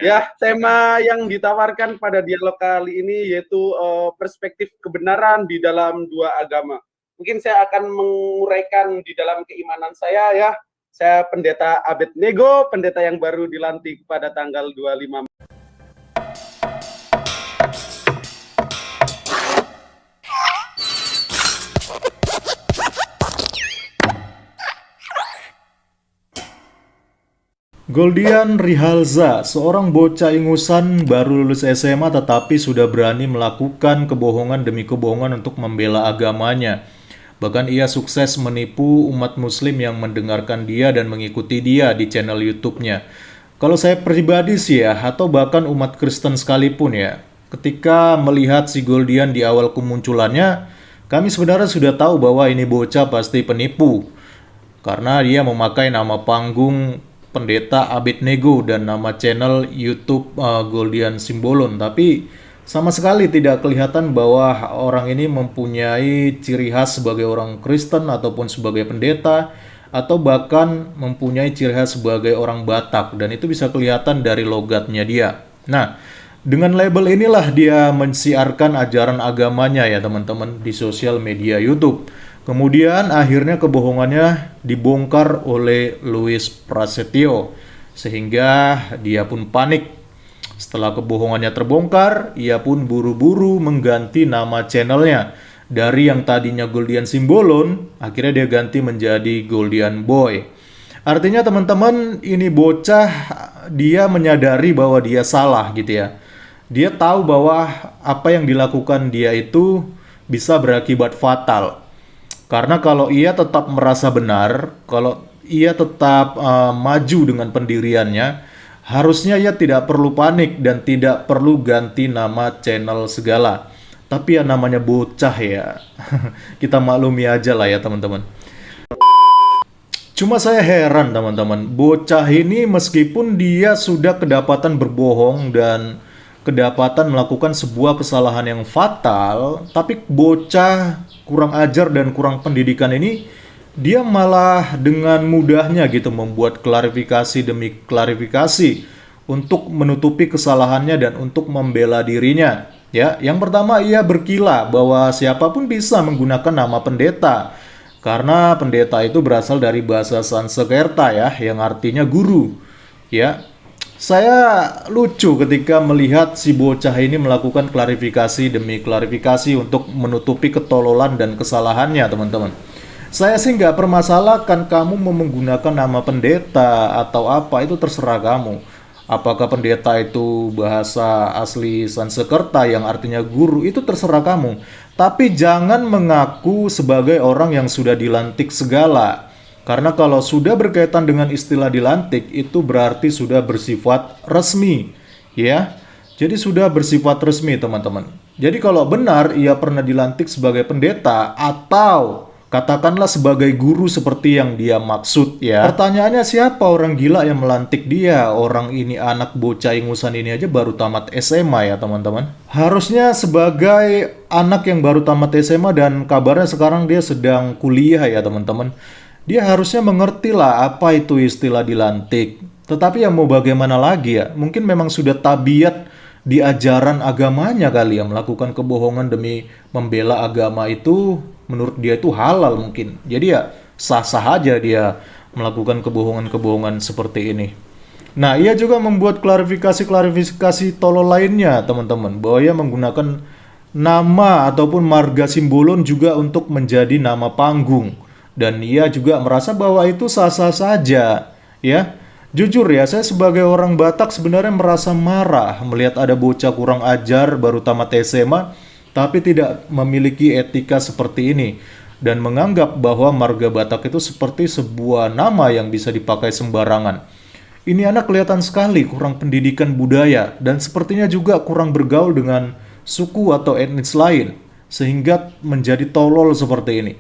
Ya, tema yang ditawarkan pada dialog kali ini yaitu perspektif kebenaran di dalam dua agama. Mungkin saya akan menguraikan di dalam keimanan saya ya. Saya Pendeta Abednego, pendeta yang baru dilantik pada tanggal 25. Goldian Rihalza, seorang bocah ingusan baru lulus SMA tetapi sudah berani melakukan kebohongan demi kebohongan untuk membela agamanya. Bahkan ia sukses menipu umat muslim yang mendengarkan dia dan mengikuti dia di channel YouTube-nya. Kalau saya pribadi sih ya, atau bahkan umat Kristen sekalipun ya, ketika melihat si Goldian di awal kemunculannya, kami sebenarnya sudah tahu bahwa ini bocah pasti penipu. Karena dia memakai nama panggung Pendeta Abednego dan nama channel YouTube Goldian Simbolon, tapi sama sekali tidak kelihatan bahwa orang ini mempunyai ciri khas sebagai orang Kristen ataupun sebagai pendeta atau bahkan mempunyai ciri khas sebagai orang Batak, dan itu bisa kelihatan dari logatnya dia. Nah, dengan label inilah dia mensiarkan ajaran agamanya ya teman-teman di sosial media YouTube. Kemudian akhirnya kebohongannya dibongkar oleh Louis Prasetyo sehingga dia pun panik. Setelah kebohongannya terbongkar, ia pun buru-buru mengganti nama channelnya. Dari yang tadinya Goldian Simbolon, akhirnya dia ganti menjadi Goldian Boy. Artinya teman-teman, ini bocah dia menyadari bahwa dia salah gitu ya. Dia tahu bahwa apa yang dilakukan dia itu bisa berakibat fatal. Karena kalau ia tetap merasa benar, kalau ia tetap maju dengan pendiriannya, harusnya ia tidak perlu panik dan tidak perlu ganti nama channel segala. Tapi ya namanya bocah ya, kita maklumi aja lah ya teman-teman. Cuma saya heran teman-teman, bocah ini meskipun dia sudah kedapatan berbohong dan kedapatan melakukan sebuah kesalahan yang fatal, tapi bocah kurang ajar dan kurang pendidikan ini, dia malah dengan mudahnya gitu membuat klarifikasi demi klarifikasi untuk menutupi kesalahannya dan untuk membela dirinya. Ya, yang pertama ia berkilah bahwa siapapun bisa menggunakan nama pendeta. Karena pendeta itu berasal dari bahasa Sanskerta ya, yang artinya guru. Ya, saya lucu ketika melihat si bocah ini melakukan klarifikasi demi klarifikasi untuk menutupi ketololan dan kesalahannya, teman-teman. Saya sih nggak permasalahkan kamu mau menggunakan nama pendeta atau apa, itu terserah kamu. Apakah pendeta itu bahasa asli Sanskerta yang artinya guru, itu terserah kamu. Tapi jangan mengaku sebagai orang yang sudah dilantik segala. Karena kalau sudah berkaitan dengan istilah dilantik, itu berarti sudah bersifat resmi, ya. Jadi sudah bersifat resmi, teman-teman. Jadi kalau benar ia pernah dilantik sebagai pendeta atau katakanlah sebagai guru seperti yang dia maksud, ya. Pertanyaannya siapa orang gila yang melantik dia? Orang ini anak bocah ingusan ini aja baru tamat SMA ya, teman-teman. Harusnya sebagai anak yang baru tamat SMA dan kabarnya sekarang dia sedang kuliah ya, teman-teman. Dia harusnya mengerti lah apa itu istilah dilantik. Tetapi ya mau bagaimana lagi ya? Mungkin memang sudah tabiat di ajaran agamanya kali ya, melakukan kebohongan demi membela agama itu menurut dia itu halal mungkin. Jadi ya sah-sah aja dia melakukan kebohongan-kebohongan seperti ini. Nah, ia juga membuat klarifikasi-klarifikasi tolol lainnya, teman-teman. Bahwa ia menggunakan nama ataupun marga Simbolon juga untuk menjadi nama panggung. Dan ia juga merasa bahwa itu sah-sah saja, ya. Jujur ya, saya sebagai orang Batak sebenarnya merasa marah melihat ada bocah kurang ajar baru tamat SMA, tapi tidak memiliki etika seperti ini. Dan menganggap bahwa marga Batak itu seperti sebuah nama yang bisa dipakai sembarangan. Ini anak kelihatan sekali kurang pendidikan budaya dan sepertinya juga kurang bergaul dengan suku atau etnis lain, sehingga menjadi tolol seperti ini.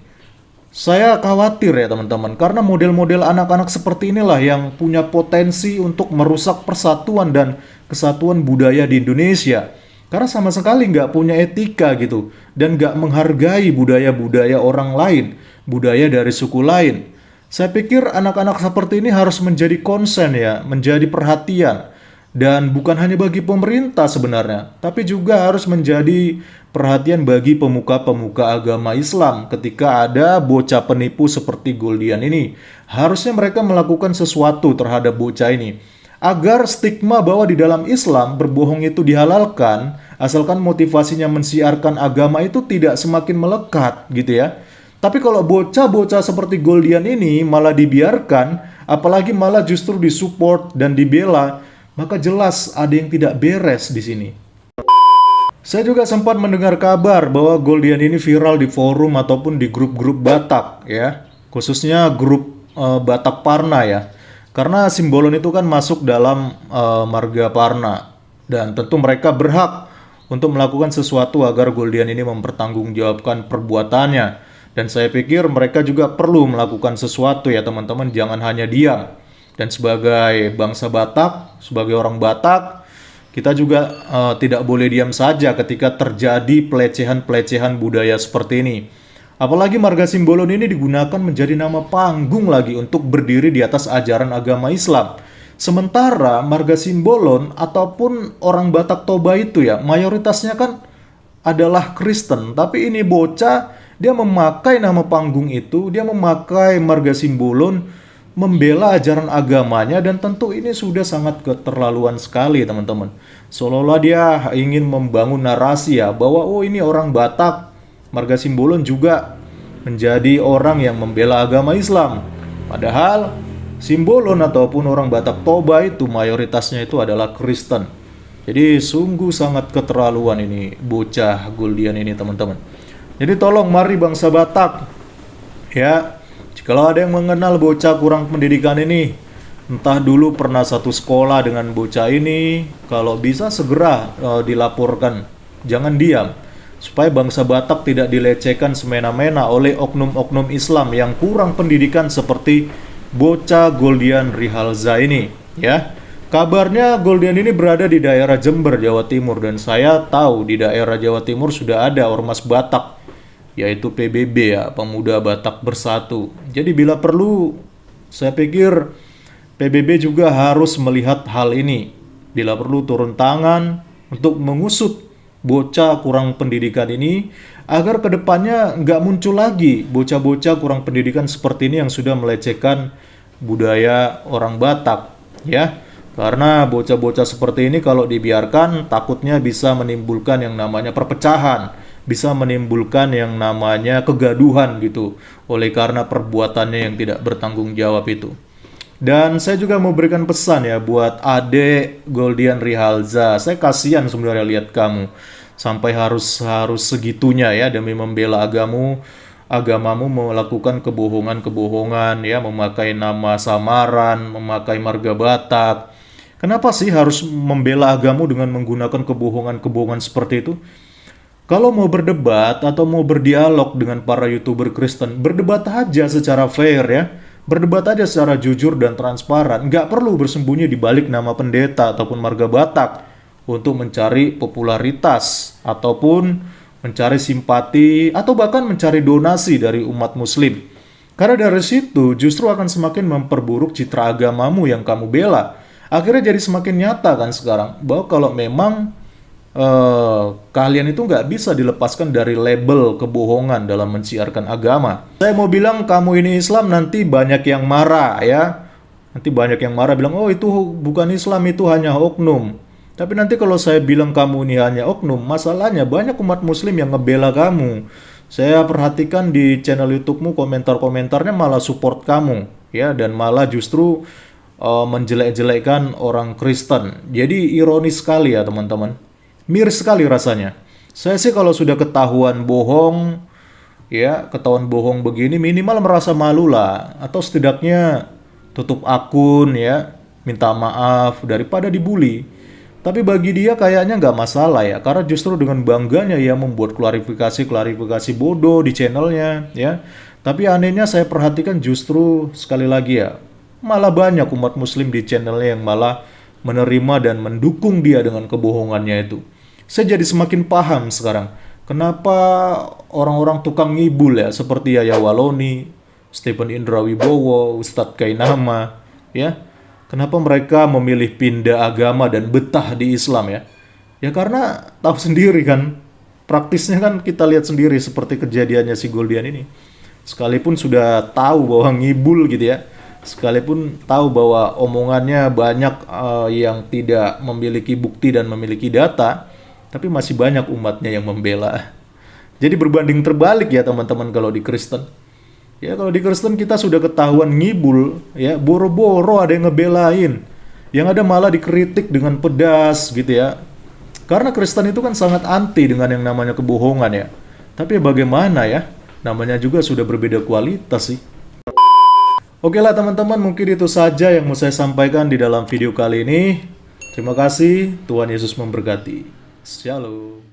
Saya khawatir ya teman-teman, karena model-model anak-anak seperti inilah yang punya potensi untuk merusak persatuan dan kesatuan budaya di Indonesia. Karena sama sekali nggak punya etika gitu, dan nggak menghargai budaya-budaya orang lain, budaya dari suku lain. Saya pikir anak-anak seperti ini harus menjadi konsen ya, menjadi perhatian. Dan bukan hanya bagi pemerintah sebenarnya, tapi juga harus menjadi perhatian bagi pemuka-pemuka agama Islam ketika ada bocah penipu seperti Goldian ini. Harusnya mereka melakukan sesuatu terhadap bocah ini. Agar stigma bahwa di dalam Islam berbohong itu dihalalkan, asalkan motivasinya mensiarkan agama itu tidak semakin melekat gitu ya. Tapi kalau bocah-bocah seperti Goldian ini malah dibiarkan, apalagi malah justru disupport dan dibela, maka jelas ada yang tidak beres di sini. Saya juga sempat mendengar kabar bahwa Goldian ini viral di forum ataupun di grup-grup Batak ya, khususnya grup Batak Parna ya. Karena Simbolon itu kan masuk dalam marga Parna dan tentu mereka berhak untuk melakukan sesuatu agar Goldian ini mempertanggungjawabkan perbuatannya. Dan saya pikir mereka juga perlu melakukan sesuatu ya teman-teman, jangan hanya diam. Dan sebagai bangsa Batak, sebagai orang Batak, kita juga tidak boleh diam saja ketika terjadi pelecehan-pelecehan budaya seperti ini. Apalagi marga Simbolon ini digunakan menjadi nama panggung lagi untuk berdiri di atas ajaran agama Islam. Sementara marga Simbolon ataupun orang Batak Toba itu ya, mayoritasnya kan adalah Kristen. Tapi ini bocah, dia memakai nama panggung itu, dia memakai marga Simbolon, membela ajaran agamanya, dan tentu ini sudah sangat keterlaluan sekali teman-teman. Seolah-olah dia ingin membangun narasi ya, bahwa oh ini orang Batak, marga Simbolon juga menjadi orang yang membela agama Islam. Padahal Simbolon ataupun orang Batak Toba itu mayoritasnya itu adalah Kristen. Jadi sungguh sangat keterlaluan ini bocah Goldian ini teman-teman. Jadi tolong mari bangsa Batak ya, jikalau ada yang mengenal bocah kurang pendidikan ini, entah dulu pernah satu sekolah dengan bocah ini, kalau bisa segera dilaporkan, jangan diam, supaya bangsa Batak tidak dilecehkan semena-mena oleh oknum-oknum Islam yang kurang pendidikan seperti bocah Goldian Rihalza ini ya. Kabarnya Goldian ini berada di daerah Jember, Jawa Timur, dan saya tahu di daerah Jawa Timur sudah ada Ormas Batak, yaitu PBB ya, Pemuda Batak Bersatu. Jadi bila perlu, saya pikir PBB juga harus melihat hal ini. Bila perlu turun tangan untuk mengusut bocah kurang pendidikan ini, agar kedepannya nggak muncul lagi bocah-bocah kurang pendidikan seperti ini yang sudah melecehkan budaya orang Batak ya. Karena bocah-bocah seperti ini kalau dibiarkan takutnya bisa menimbulkan yang namanya perpecahan, bisa menimbulkan yang namanya kegaduhan gitu, oleh karena perbuatannya yang tidak bertanggung jawab itu. Dan saya juga mau berikan pesan ya buat adik Goldian Rihalza. Saya kasihan sebenarnya lihat kamu sampai harus segitunya ya demi membela agamamu melakukan kebohongan-kebohongan ya, memakai nama samaran, memakai marga Batak. Kenapa sih harus membela agamamu dengan menggunakan kebohongan-kebohongan seperti itu? Kalau mau berdebat atau mau berdialog dengan para YouTuber Kristen, berdebat aja secara fair ya. Berdebat aja secara jujur dan transparan. Nggak perlu bersembunyi di balik nama pendeta ataupun marga Batak untuk mencari popularitas ataupun mencari simpati atau bahkan mencari donasi dari umat muslim. Karena dari situ justru akan semakin memperburuk citra agamamu yang kamu bela. Akhirnya jadi semakin nyata kan sekarang bahwa kalau memang kalian itu nggak bisa dilepaskan dari label kebohongan dalam mensiarkan agama. Saya mau bilang kamu ini Islam, nanti banyak yang marah ya. Nanti banyak yang marah bilang, oh itu bukan Islam, itu hanya oknum. Tapi nanti kalau saya bilang kamu ini hanya oknum, masalahnya banyak umat muslim yang ngebela kamu. Saya perhatikan di channel YouTube-mu komentar-komentarnya malah support kamu ya, dan malah justru menjelek-jelekkan orang Kristen. Jadi ironis sekali ya teman-teman. Miris sekali rasanya. Saya sih kalau sudah ketahuan bohong, ya ketahuan bohong begini minimal merasa malu lah. Atau setidaknya tutup akun ya, minta maaf daripada dibully. Tapi bagi dia kayaknya nggak masalah ya. Karena justru dengan bangganya ia membuat klarifikasi bodoh di channelnya ya. Tapi anehnya saya perhatikan justru sekali lagi ya, malah banyak umat muslim di channelnya yang malah menerima dan mendukung dia dengan kebohongannya itu. Saya jadi semakin paham sekarang kenapa orang-orang tukang ngibul ya seperti Yaya Waloni, Stephen Indra Wibowo, Ustadz Kainama ya. Kenapa mereka memilih pindah agama dan betah di Islam ya? Ya karena tahu sendiri kan, praktisnya kan kita lihat sendiri seperti kejadiannya si Goldian ini. Sekalipun sudah tahu bahwa ngibul gitu ya, sekalipun tahu bahwa omongannya banyak yang tidak memiliki bukti dan memiliki data, tapi masih banyak umatnya yang membela. Jadi berbanding terbalik ya teman-teman kalau di Kristen. Ya kalau di Kristen kita sudah ketahuan ngibul, ya boro-boro ada yang ngebelain. Yang ada malah dikritik dengan pedas gitu ya. Karena Kristen itu kan sangat anti dengan yang namanya kebohongan ya. Tapi bagaimana ya? Namanya juga sudah berbeda kualitas sih. Oke lah teman-teman, mungkin itu saja yang mau saya sampaikan di dalam video kali ini. Terima kasih, Tuhan Yesus memberkati. Shalom.